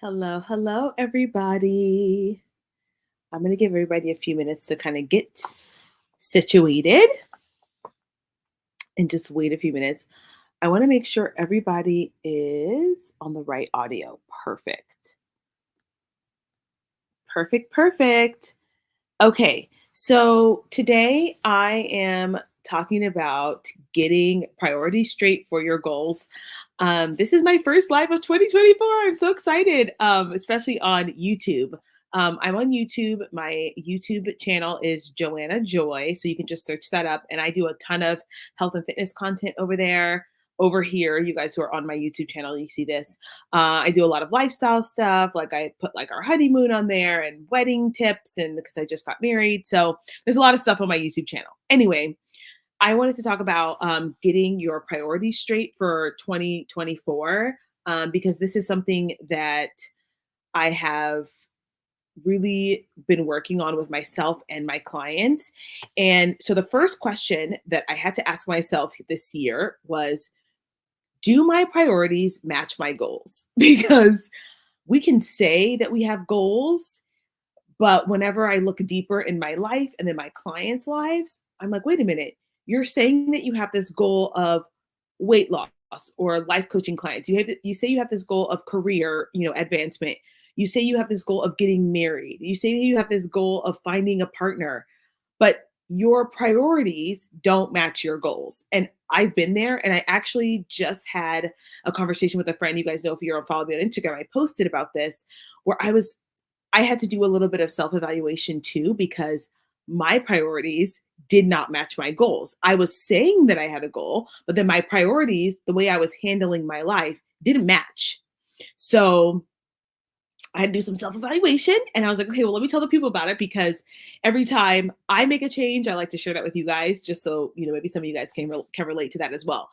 Hello, hello, everybody. I'm going to give everybody a few minutes to kind of get situated and just wait a few minutes. I want to make sure everybody is on the right audio. Perfect. Perfect, perfect. Okay, so today I am talking about getting priorities straight for your goals. This is my first live of 2024. I'm so excited, especially on YouTube. I'm on YouTube. My YouTube channel is Joanna Joy, so you can just search that up. And I do a ton of health and fitness content over there. Over here, you guys who are on my YouTube channel, you see this. I do a lot of lifestyle stuff. Like I put like our honeymoon on there and wedding tips, and because I just got married, so there's a lot of stuff on my YouTube channel. Anyway, I wanted to talk about getting your priorities straight for 2024 because this is something that I have really been working on with myself and my clients. And so the first question that I had to ask myself this year was, do my priorities match my goals? Because we can say that we have goals, but whenever I look deeper in my life and in my clients' lives, I'm like, wait a minute, you're saying that you have this goal of weight loss or life coaching clients. You say you have this goal of career, advancement. You say you have this goal of getting married. You say you have this goal of finding a partner, but your priorities don't match your goals. And I've been there, and I actually just had a conversation with a friend. You guys know, if you're following me on Instagram, I posted about this where I had to do a little bit of self-evaluation too, because my priorities did not match my goals. I was saying that I had a goal, but then my priorities, the way I was handling my life, didn't match. So I had to do some self-evaluation, and I was like, okay, well, let me tell the people about it, because every time I make a change, I like to share that with you guys, just so maybe some of you guys can relate to that as well.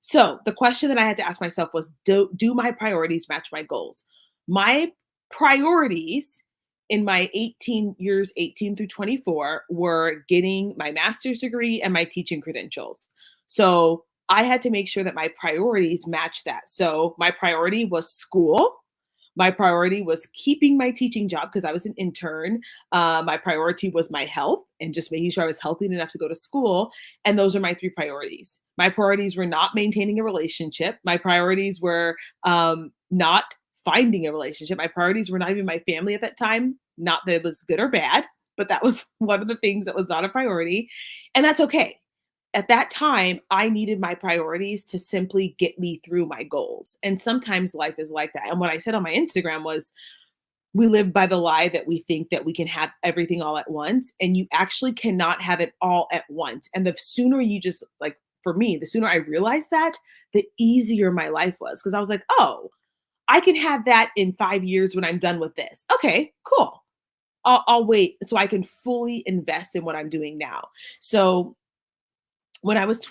So the question that I had to ask myself was, do my priorities match my goals? My priorities in my 18 years, 18 through 24, were getting my master's degree and my teaching credentials. So I had to make sure that my priorities matched that. So my priority was school. My priority was keeping my teaching job because I was an intern. My priority was my health and just making sure I was healthy enough to go to school. And those are my three priorities. My priorities were not maintaining a relationship. My priorities were not finding a relationship. My priorities were not even my family at that time. Not that it was good or bad, but that was one of the things that was not a priority. And that's okay. At that time, I needed my priorities to simply get me through my goals. And sometimes life is like that. And what I said on my Instagram was, we live by the lie that we think that we can have everything all at once, and you actually cannot have it all at once. And the sooner you just, like, for me, the sooner I realized that, the easier my life was, because I was like, oh, I can have that in 5 years when I'm done with this. Okay, cool. I'll wait so I can fully invest in what I'm doing now. So when I was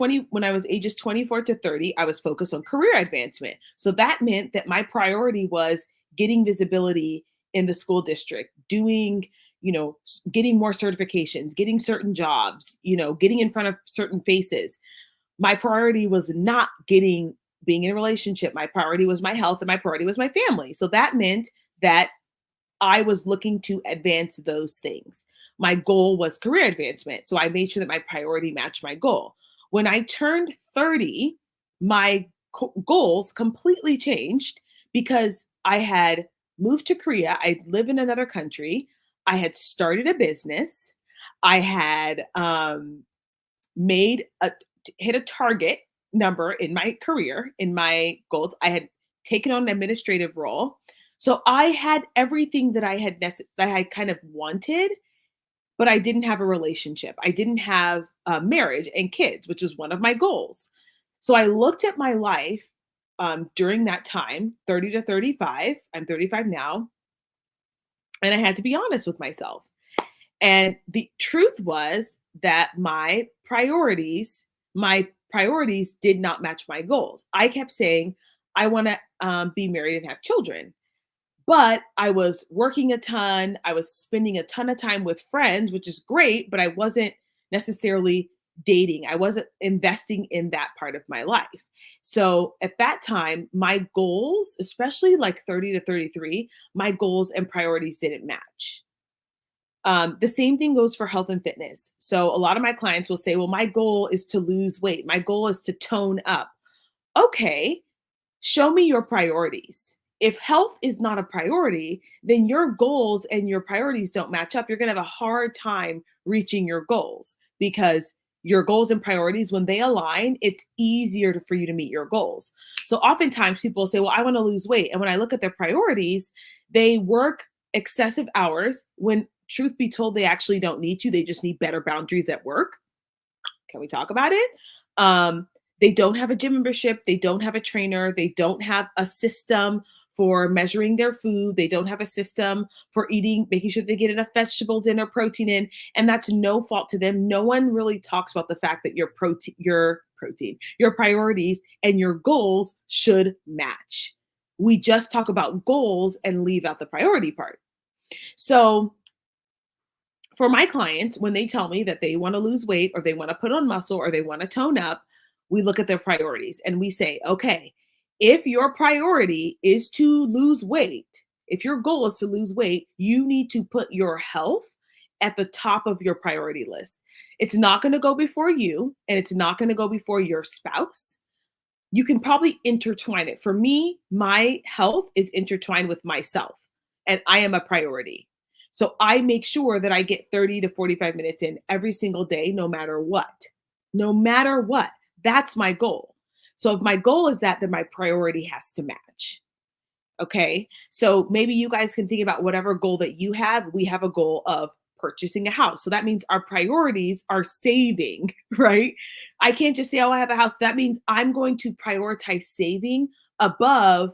ages 24 to 30, I was focused on career advancement. So that meant that my priority was getting visibility in the school district, doing, getting more certifications, getting certain jobs, getting in front of certain faces. My priority was not being in a relationship. My priority was my health, and my priority was my family. So that meant that I was looking to advance those things. My goal was career advancement. So I made sure that my priority matched my goal. When I turned 30, my goals completely changed because I had moved to Korea. I live in another country. I had started a business. I had made a hit a target number in my career, in my goals. I had taken on an administrative role. So I had everything that that I kind of wanted, but I didn't have a relationship. I didn't have a marriage and kids, which was one of my goals. So I looked at my life during that time, 30 to 35. I'm 35 now. And I had to be honest with myself. And the truth was that my priorities did not match my goals. I kept saying, I want to be married and have children. But I was working a ton. I was spending a ton of time with friends, which is great, but I wasn't necessarily dating. I wasn't investing in that part of my life. So at that time, my goals, especially like 30 to 33, my goals and priorities didn't match. The same thing goes for health and fitness. So a lot of my clients will say, well, my goal is to lose weight. My goal is to tone up. Okay, show me your priorities. If health is not a priority, then your goals and your priorities don't match up. You're going to have a hard time reaching your goals because your goals and priorities, when they align, it's easier for you to meet your goals. So oftentimes people say, well, I want to lose weight. And when I look at their priorities, they work excessive hours when truth be told, they actually don't need to. They just need better boundaries at work. Can we talk about it? They don't have a gym membership. They don't have a trainer. They don't have a system for measuring their food. They don't have a system for eating, making sure they get enough vegetables in or protein in. And that's no fault to them. No one really talks about the fact that your priorities and your goals should match. We just talk about goals and leave out the priority part. So for my clients, when they tell me that they want to lose weight or they want to put on muscle or they want to tone up, we look at their priorities and we say, okay, if your priority is to lose weight, if your goal is to lose weight, you need to put your health at the top of your priority list. It's not going to go before you and it's not going to go before your spouse. You can probably intertwine it. For me, my health is intertwined with myself, and I am a priority. So I make sure that I get 30 to 45 minutes in every single day, no matter what. No matter what. That's my goal. So if my goal is that, then my priority has to match. Okay. So maybe you guys can think about whatever goal that you have. We have a goal of purchasing a house. So that means our priorities are saving, right? I can't just say, oh, I have a house. That means I'm going to prioritize saving above,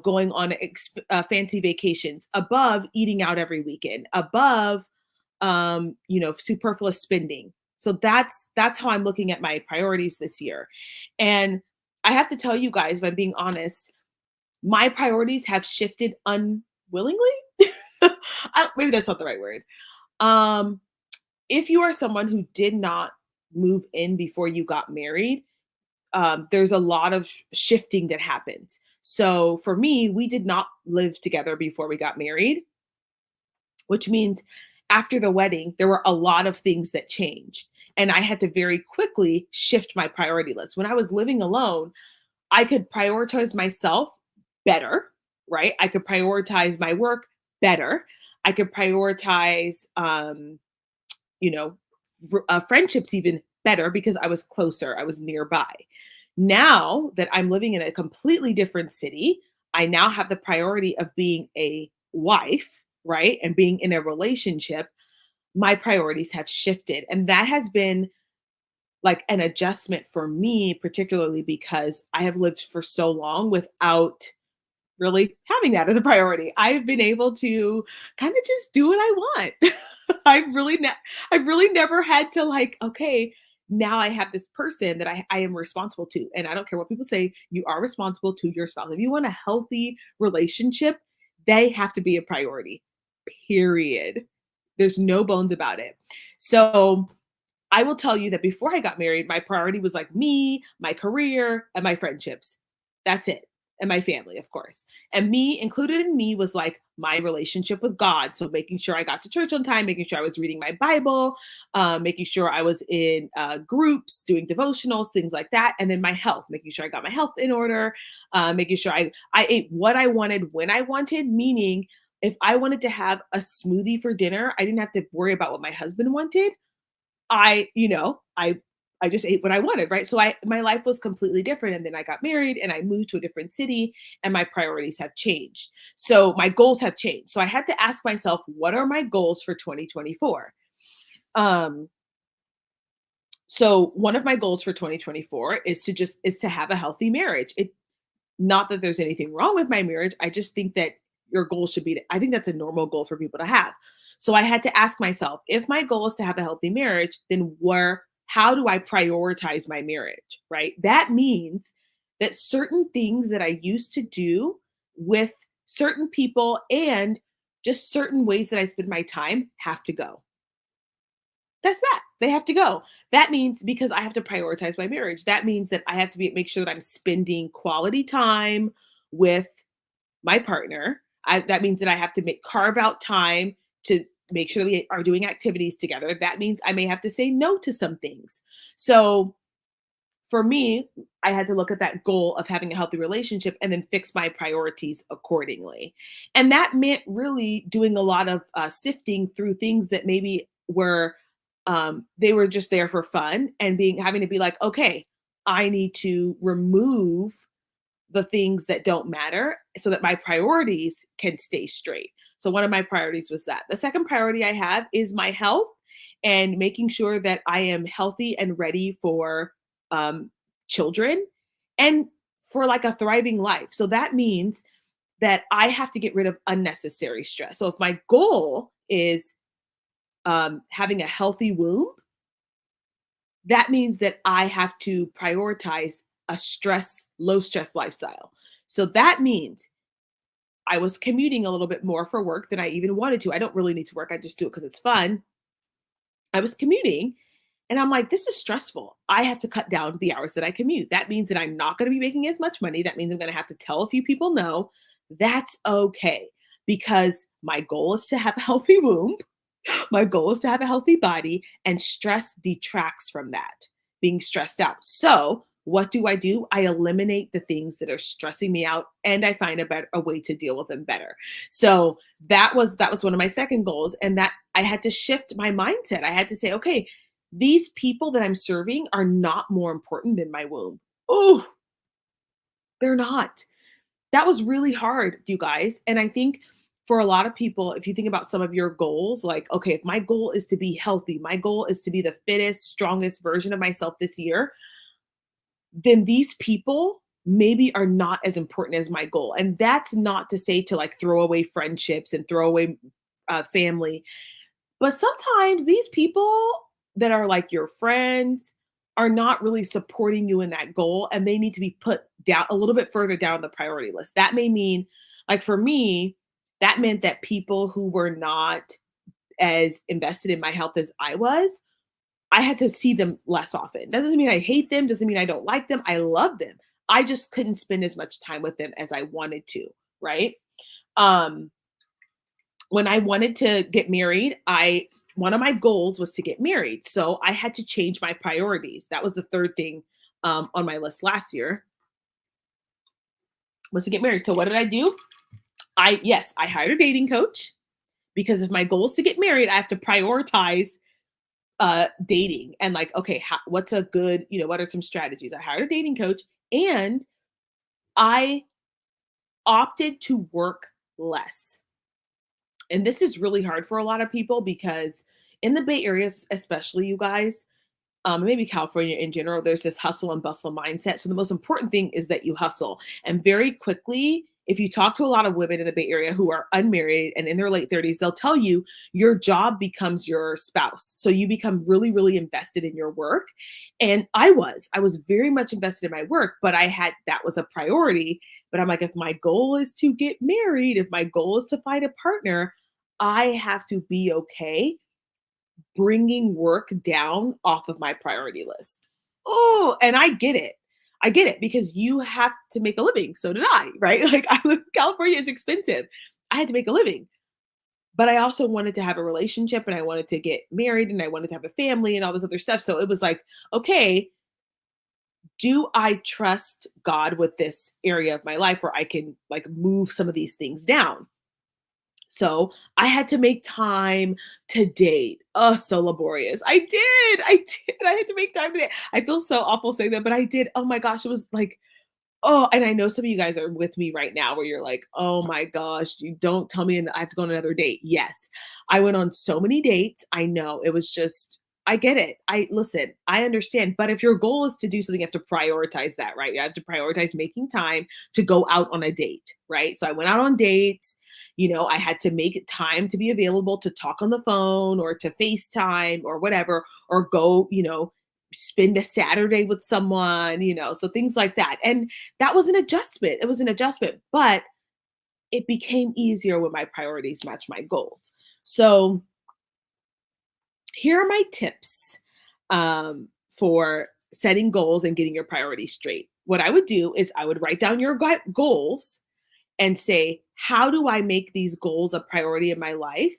going on fancy vacations, above eating out every weekend, above, superfluous spending. So that's how I'm looking at my priorities this year. And I have to tell you guys, if I'm being honest, my priorities have shifted unwillingly. Maybe that's not the right word. Um, if you are someone who did not move in before you got married, there's a lot of shifting that happens. So for me, we did not live together before we got married, which means after the wedding, there were a lot of things that changed. And I had to very quickly shift my priority list. When I was living alone, I could prioritize myself better, right? I could prioritize my work better. I could prioritize, you know, friendships even better because I was closer, I was nearby. Now that I'm living in a completely different city, I now have the priority of being a wife, right? And being in a relationship. My priorities have shifted. And that has been like an adjustment for me, particularly because I have lived for so long without really having that as a priority. I've been able to kind of just do what I want. I've really never had to like, okay, now I have this person that I am responsible to. And I don't care what people say, you are responsible to your spouse. If you want a healthy relationship, they have to be a priority. Period. There's no bones about it. So I will tell you that before I got married, my priority was like me, my career, and my friendships. That's it. And my family, of course. And me, included in me, was like my relationship with God. So making sure I got to church on time, making sure I was reading my Bible, making sure I was in groups, doing devotionals, things like that. And then my health, making sure I got my health in order, making sure I ate what I wanted when I wanted, meaning if I wanted to have a smoothie for dinner, I didn't have to worry about what my husband wanted. I, you know, I just ate what I wanted, right? So my life was completely different and then I got married and I moved to a different city and my priorities have changed. So my goals have changed. So I had to ask myself, what are my goals for 2024? Um so one of my goals for 2024 is to have a healthy marriage. It not that there's anything wrong with my marriage. I just think that your goal should be I think that's a normal goal for people to have. So I had to ask myself, if my goal is to have a healthy marriage, then how do I prioritize my marriage, right? That means that certain things that I used to do with certain people and just certain ways that I spend my time have to go. That's that. They have to go. That means because I have to prioritize my marriage, that means that I have to make sure that I'm spending quality time with my partner. That means that I have to carve out time to make sure that we are doing activities together. That means I may have to say no to some things. So for me, I had to look at that goal of having a healthy relationship and then fix my priorities accordingly. And that meant really doing a lot of sifting through things that maybe were they were just there for fun and being having to be like, okay, I need to remove the things that don't matter so that my priorities can stay straight. So one of my priorities was that. The second priority I have is my health and making sure that I am healthy and ready for um, children and for like a thriving life. So that means that I have to get rid of unnecessary stress. So if my goal is having a healthy womb, that means that I have to prioritize a low stress lifestyle. So that means I was commuting a little bit more for work than I even wanted to. I don't really need to work. I just do it because it's fun. I was commuting and I'm like, this is stressful. I have to cut down the hours that I commute. That means that I'm not going to be making as much money. That means I'm going to have to tell a few people no. That's okay because my goal is to have a healthy womb. My goal is to have a healthy body, and stress detracts from that, being stressed out. So, what do? I eliminate the things that are stressing me out and I find a way to deal with them better. So, that was one of my second goals and that I had to shift my mindset. I had to say, okay, these people that I'm serving are not more important than my womb. Oh, they're not. That was really hard, you guys. And I think for a lot of people, if you think about some of your goals, like, okay, if my goal is to be healthy, my goal is to be the fittest, strongest version of myself this year, then these people maybe are not as important as my goal. And that's not to say to like throw away friendships and throw away family. But sometimes these people that are like your friends are not really supporting you in that goal and they need to be put down a little bit further down the priority list. That may mean, like for me, that meant that people who were not as invested in my health as I was, I had to see them less often. That doesn't mean I hate them, doesn't mean I don't like them. I love them. I just couldn't spend as much time with them as I wanted to, right? Um, when I wanted to get married, I one of my goals was to get married. So I had to change my priorities. That was the third thing on my list last year was to get married. So what did I do? I hired a dating coach because if my goal is to get married, I have to prioritize dating and like, okay, what's a good, what are some strategies? I hired a dating coach and I opted to work less. And this is really hard for a lot of people because in the Bay Area, especially you guys, maybe California in general, there's this hustle and bustle mindset. So the most important thing is that you hustle. And very quickly, if you talk to a lot of women in the Bay Area who are unmarried and in their late 30s, they'll tell you your job becomes your spouse. So you become really, really invested in your work. And I was very much invested in my work, but that was a priority. But I'm like, if my goal is to get married, if my goal is to find a partner, I have to be okay bringing work down off of my priority list. Oh, and I get it. I get it because you have to make a living. So did I, right? Like California is expensive. I had to make a living. But I also wanted to have a relationship and I wanted to get married and I wanted to have a family and all this other stuff. So it was like, okay, do I trust God with this area of my life where I can like move some of these things down? So I had to make time to date. Oh, so laborious. I did. I did. I had to make time to date. I feel so awful saying that, but I did. Oh my gosh. It was like, oh, and I know some of you guys are with me right now where you're like, oh my gosh, you don't tell me and I have to go on another date. Yes. I went on so many dates. I know it was just, I get it. Listen, I understand. But if your goal is to do something, you have to prioritize that, right? You have to prioritize making time to go out on a date, right? So I went out on dates. I had to make time to be available to talk on the phone or to FaceTime or whatever, or go, spend a Saturday with someone, so things like that. And that was an adjustment. It was an adjustment, but it became easier when my priorities match my goals. So Here are my tips for setting goals and getting your priorities straight. What I would do is I would write down your goals and say, how do I make these goals a priority in my life?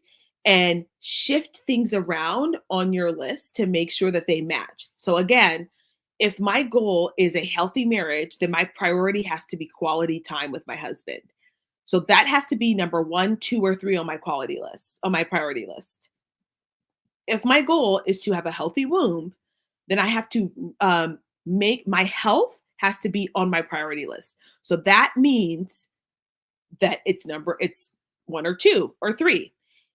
And shift things around on your list to make sure that they match. So, again, if my goal is a healthy marriage, then my priority has to be quality time with my husband. So that has to be number one, two, or three on my quality list, on my priority list. If my goal is to have a healthy womb, then I have to make my health has to be on my priority list. So that means that it's one or two or three.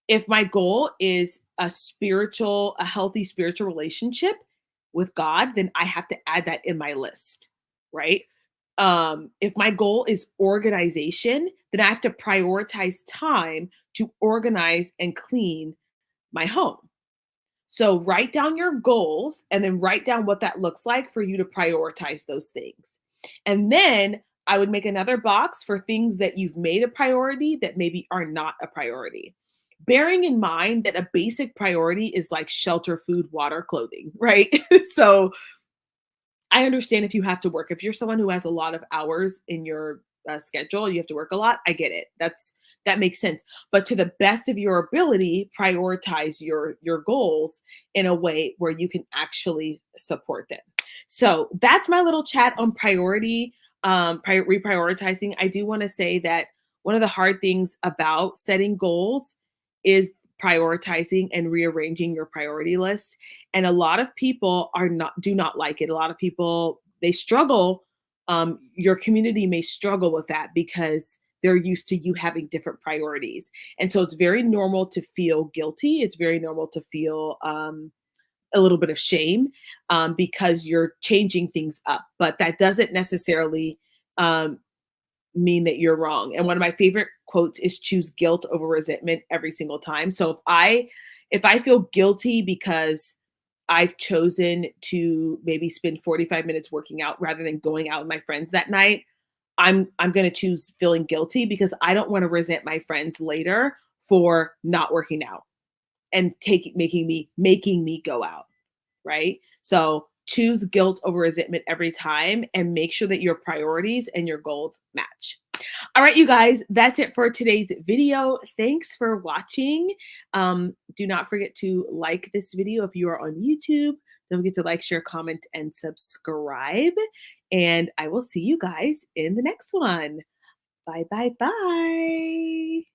If my goal is a healthy spiritual relationship with God, then I have to add that in my list, right? If my goal is organization, then I have to prioritize time to organize and clean my home. So write down your goals and then write down what that looks like for you to prioritize those things. And then I would make another box for things that you've made a priority that maybe are not a priority. Bearing in mind that a basic priority is like shelter, food, water, clothing, right? So I understand if you have to work. If you're someone who has a lot of hours in your schedule, you have to work a lot. I get it. That makes sense. But to the best of your ability, prioritize your goals in a way where you can actually support them. So that's my little chat on reprioritizing. I do want to say that one of the hard things about setting goals is prioritizing and rearranging your priority list, and a lot of people are not do not like it. A lot of people, they struggle. Your community may struggle with that because they're used to you having different priorities, and so it's very normal to feel guilty. It's very normal to feel a little bit of shame because you're changing things up, but that doesn't necessarily um, mean that you're wrong. And one of my favorite quotes is choose guilt over resentment every single time. So if I feel guilty because I've chosen to maybe spend 45 minutes working out rather than going out with my friends that night, I'm going to choose feeling guilty because I don't want to resent my friends later for not working out and making me go out, right? So choose guilt over resentment every time and make sure that your priorities and your goals match. All right, you guys, that's it for today's video. Thanks for watching. Do not forget to like this video if you are on YouTube. Don't forget to like, share, comment, and subscribe. And I will see you guys in the next one. Bye, bye, bye.